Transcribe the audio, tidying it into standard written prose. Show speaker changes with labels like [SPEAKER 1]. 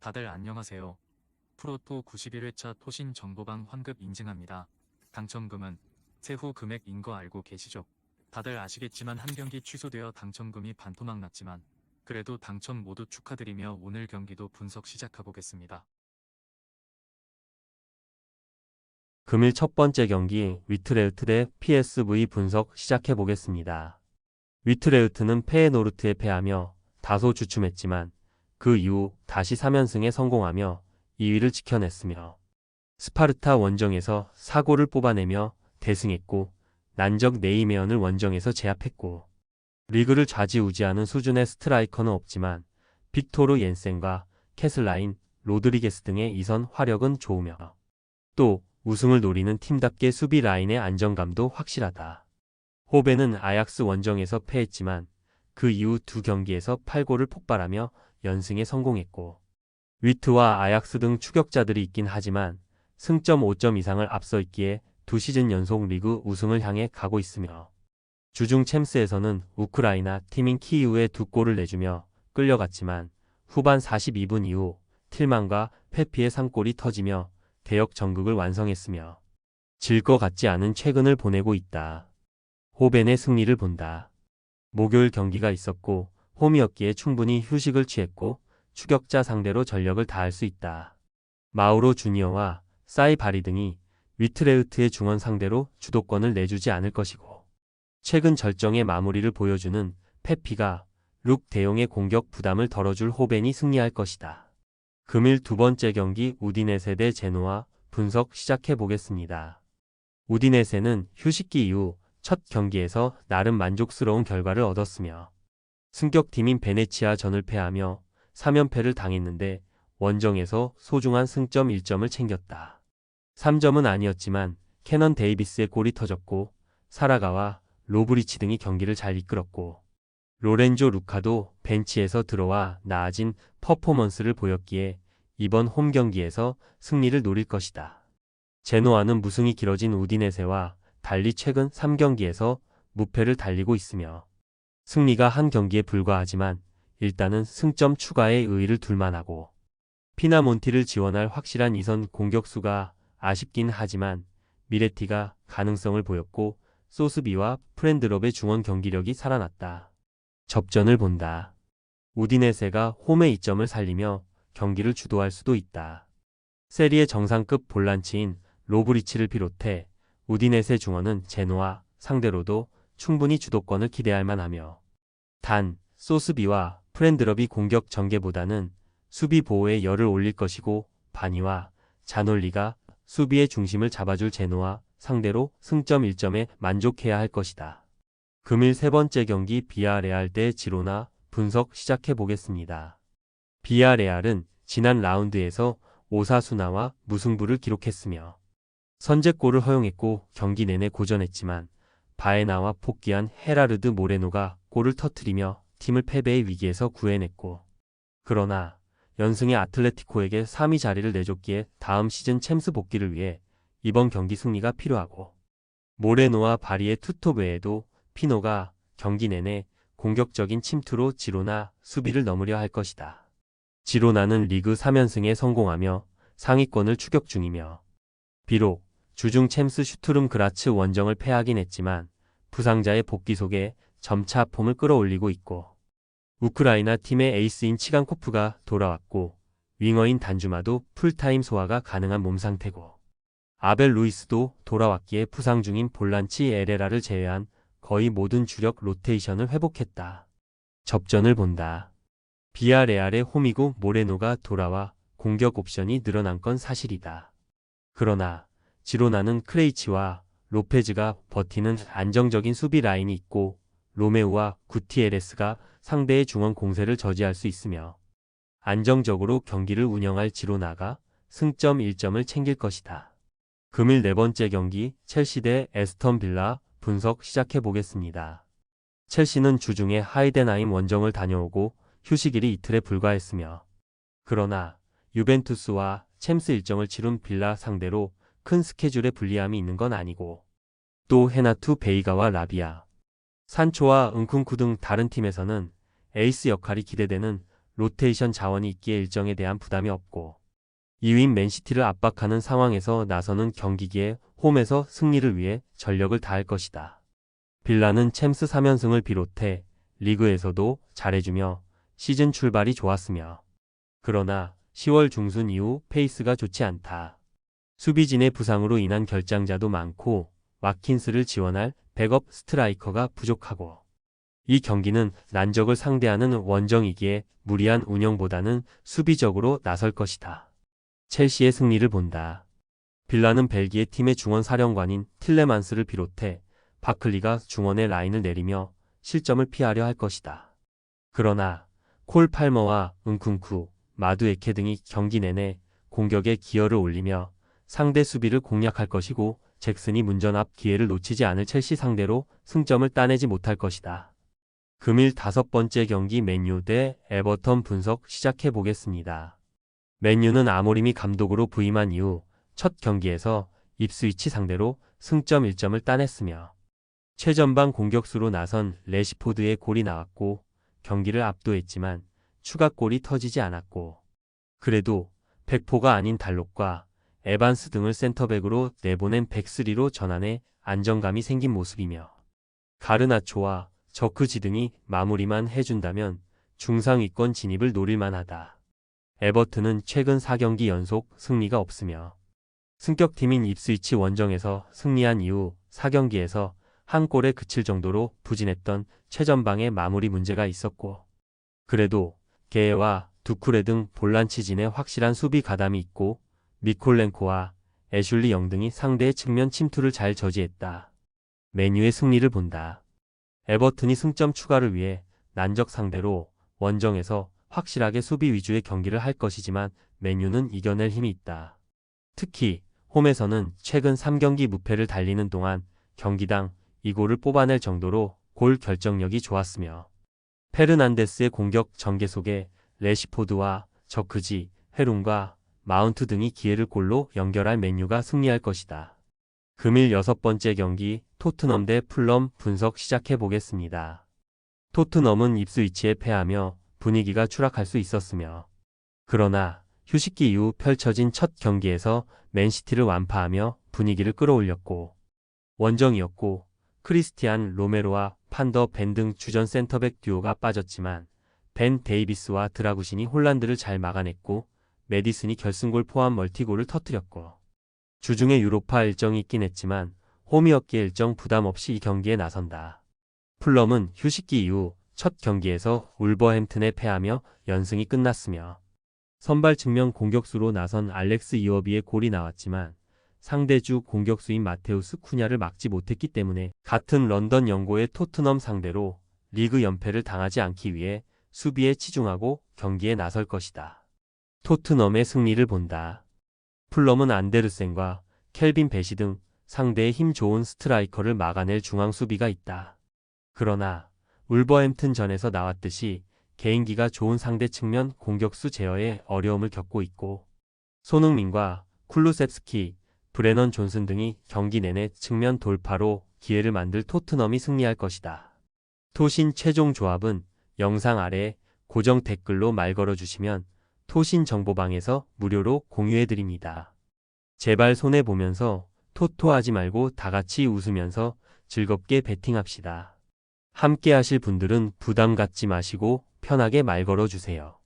[SPEAKER 1] 다들 안녕하세요. 프로토 91회차 토신 정보방 환급 인증합니다. 당첨금은 세후 금액인 거 알고 계시죠? 다들 아시겠지만 한 경기 취소되어 당첨금이 반토막 났지만 그래도 당첨 모두 축하드리며 오늘 경기도 분석 시작해보겠습니다.
[SPEAKER 2] 금일 첫 번째 경기 위트레흐트 대 PSV 분석 시작해보겠습니다. 위트레흐트는 페예노르트에 패하며 다소 주춤했지만 그 이후 다시 3연승에 성공하며 2위를 지켜냈으며 스파르타 원정에서 4골을 뽑아내며 대승했고 난적 네이메언을 원정에서 제압했고 리그를 좌지우지하는 수준의 스트라이커는 없지만 빅토르 옌센과 캐슬라인, 로드리게스 등의 이선 화력은 좋으며 또 우승을 노리는 팀답게 수비 라인의 안정감도 확실하다. 호벤은 아약스 원정에서 패했지만 그 이후 두 경기에서 8골을 폭발하며 연승에 성공했고 위트와 아약스 등 추격자들이 있긴 하지만 승점 5점 이상을 앞서 있기에 두 시즌 연속 리그 우승을 향해 가고 있으며 주중 챔스에서는 우크라이나 팀인 키이우에 두 골을 내주며 끌려갔지만 후반 42분 이후 틸만과 페피의 3골이 터지며 대역 전극을 완성했으며 질 것 같지 않은 최근을 보내고 있다. 호벤의 승리를 본다. 목요일 경기가 있었고 홈이었기에 충분히 휴식을 취했고 추격자 상대로 전력을 다할 수 있다. 마우로 주니어와 사이바리 등이 위트레흐트의 중원 상대로 주도권을 내주지 않을 것이고 최근 절정의 마무리를 보여주는 페피가 룩 대용의 공격 부담을 덜어줄 호벤이 승리할 것이다. 금일 두 번째 경기 우디네세 대 제노아 분석 시작해보겠습니다. 우디네세는 휴식기 이후 첫 경기에서 나름 만족스러운 결과를 얻었으며 승격팀인 베네치아전을 패하며 3연패를 당했는데 원정에서 소중한 승점 1점을 챙겼다. 3점은 아니었지만 캐넌 데이비스의 골이 터졌고 사라가와 로브리치 등이 경기를 잘 이끌었고 로렌조 루카도 벤치에서 들어와 나아진 퍼포먼스를 보였기에 이번 홈 경기에서 승리를 노릴 것이다. 제노아는 무승이 길어진 우디네세와 달리 최근 3경기에서 무패를 달리고 있으며 승리가 한 경기에 불과하지만 일단은 승점 추가에 의의를 둘만하고 피나몬티를 지원할 확실한 이선 공격수가 아쉽긴 하지만 미레티가 가능성을 보였고 소스비와 프렌드럽의 중원 경기력이 살아났다. 접전을 본다. 우디네세가 홈의 이점을 살리며 경기를 주도할 수도 있다. 세리의 정상급 볼란치인 로브리치를 비롯해 우디네세 중원은 제노아 상대로도 충분히 주도권을 기대할 만하며 단 소스비와 프렌드럽이 공격 전개보다는 수비 보호에 열을 올릴 것이고 바니와 자놀리가 수비의 중심을 잡아줄 제노아 상대로 승점 1점에 만족해야 할 것이다. 금일 세 번째 경기 비아레알 대 지로나 분석 시작해보겠습니다. 비아레알은 지난 라운드에서 오사수나와 무승부를 기록했으며 선제골을 허용했고 경기 내내 고전했지만 바에나와 복귀한 헤라르드 모레노가 골을 터뜨리며 팀을 패배의 위기에서 구해냈고 그러나 연승의 아틀레티코에게 3위 자리를 내줬기에 다음 시즌 챔스 복귀를 위해 이번 경기 승리가 필요하고 모레노와 바리의 투톱 외에도 피노가 경기 내내 공격적인 침투로 지로나 수비를 넘으려 할 것이다. 지로나는 리그 3연승에 성공하며 상위권을 추격 중이며 비록 주중 챔스 슈투름 그라츠 원정을 패하긴 했지만 부상자의 복귀 속에 점차 폼을 끌어올리고 있고 우크라이나 팀의 에이스인 치간코프가 돌아왔고 윙어인 단주마도 풀타임 소화가 가능한 몸 상태고 아벨 루이스도 돌아왔기에 부상 중인 볼란치 에레라를 제외한 거의 모든 주력 로테이션을 회복했다. 접전을 본다. 비아레알의 홈이고 모레노가 돌아와 공격 옵션이 늘어난 건 사실이다. 그러나 지로나는 크레이치와 로페즈가 버티는 안정적인 수비 라인이 있고 로메우와 구티에레스가 상대의 중원 공세를 저지할 수 있으며 안정적으로 경기를 운영할 지로나가 승점 1점을 챙길 것이다. 금일 네 번째 경기 첼시 대 에스턴 빌라 분석 시작해보겠습니다. 첼시는 주중에 하이덴하임 원정을 다녀오고 휴식일이 이틀에 불과했으며 그러나 유벤투스와 챔스 일정을 치룬 빌라 상대로 큰 스케줄에 불리함이 있는 건 아니고 또 헤나투 베이가와 라비아, 산초와 은쿤쿠 등 다른 팀에서는 에이스 역할이 기대되는 로테이션 자원이 있기에 일정에 대한 부담이 없고 2위인 맨시티를 압박하는 상황에서 나서는 경기기에 홈에서 승리를 위해 전력을 다할 것이다. 빌라는 챔스 3연승을 비롯해 리그에서도 잘해주며 시즌 출발이 좋았으며 그러나 10월 중순 이후 페이스가 좋지 않다. 수비진의 부상으로 인한 결장자도 많고 와킨스를 지원할 백업 스트라이커가 부족하고 이 경기는 난적을 상대하는 원정이기에 무리한 운영보다는 수비적으로 나설 것이다. 첼시의 승리를 본다. 빌라는 벨기에 팀의 중원 사령관인 틸레만스를 비롯해 바클리가 중원의 라인을 내리며 실점을 피하려 할 것이다. 그러나 콜 팔머와 은쿤쿠, 마두에케 등이 경기 내내 공격에 기여를 올리며 상대 수비를 공략할 것이고 잭슨이 문전 앞 기회를 놓치지 않을 첼시 상대로 승점을 따내지 못할 것이다. 금일 5번째 경기 맨유 대 에버턴 분석 시작해 보겠습니다. 맨유는 아모림이 감독으로 부임한 이후 첫 경기에서 입스위치 상대로 승점 1점을 따냈으며 최전방 공격수로 나선 레시포드의 골이 나왔고 경기를 압도했지만 추가골이 터지지 않았고 그래도 백포가 아닌 달록과 에반스 등을 센터백으로 내보낸 백스리로 전환해 안정감이 생긴 모습이며 가르나초와 저크지 등이 마무리만 해준다면 중상위권 진입을 노릴만하다. 에버튼은 최근 4경기 연속 승리가 없으며 승격팀인 입스위치 원정에서 승리한 이후 4경기에서 한 골에 그칠 정도로 부진했던 최전방의 마무리 문제가 있었고 그래도 게에와 두쿠레 등 볼란치진의 확실한 수비 가담이 있고 미콜렌코와 애슐리 영 등이 상대의 측면 침투를 잘 저지했다. 맨유의 승리를 본다. 에버튼이 승점 추가를 위해 난적 상대로 원정에서 확실하게 수비 위주의 경기를 할 것이지만 맨유는 이겨낼 힘이 있다. 특히 홈에서는 최근 3경기 무패를 달리는 동안 경기당 2골을 뽑아낼 정도로 골 결정력이 좋았으며 페르난데스의 공격 전개 속에 레시포드와 저크지, 헤룬과 마운트 등이 기회를 골로 연결할 맨유가 승리할 것이다. 금일 6번째 경기 토트넘 대 풀럼 분석 시작해 보겠습니다. 토트넘은 입스위치에 패하며 분위기가 추락할 수 있었으며 그러나 휴식기 이후 펼쳐진 첫 경기에서 맨시티를 완파하며 분위기를 끌어올렸고 원정이었고 크리스티안 로메로와 판더 벤 등 주전 센터백 듀오가 빠졌지만 벤 데이비스와 드라구신이 홀란드를 잘 막아냈고 메디슨이 결승골 포함 멀티골을 터뜨렸고 주중에 유로파 일정이 있긴 했지만 홈이었기에 일정 부담 없이 이 경기에 나선다. 풀럼은 휴식기 이후 첫 경기에서 울버햄튼에 패하며 연승이 끝났으며 선발 측면 공격수로 나선 알렉스 이워비의 골이 나왔지만 상대주 공격수인 마테우스 쿠냐를 막지 못했기 때문에 같은 런던 영고의 토트넘 상대로 리그 연패를 당하지 않기 위해 수비에 치중하고 경기에 나설 것이다. 토트넘의 승리를 본다. 풀럼은 안데르센과 켈빈 베시 등 상대의 힘 좋은 스트라이커를 막아낼 중앙 수비가 있다. 그러나 울버햄튼전에서 나왔듯이 개인기가 좋은 상대 측면 공격수 제어에 어려움을 겪고 있고 손흥민과 쿨루셉스키, 브레넌 존슨 등이 경기 내내 측면 돌파로 기회를 만들 토트넘이 승리할 것이다. 토신 최종 조합은 영상 아래 고정 댓글로 말 걸어주시면 토신 정보방에서 무료로 공유해드립니다. 제발 손해보면서 토토하지 말고 다같이 웃으면서 즐겁게 베팅합시다. 함께 하실 분들은 부담 갖지 마시고 편하게 말 걸어주세요.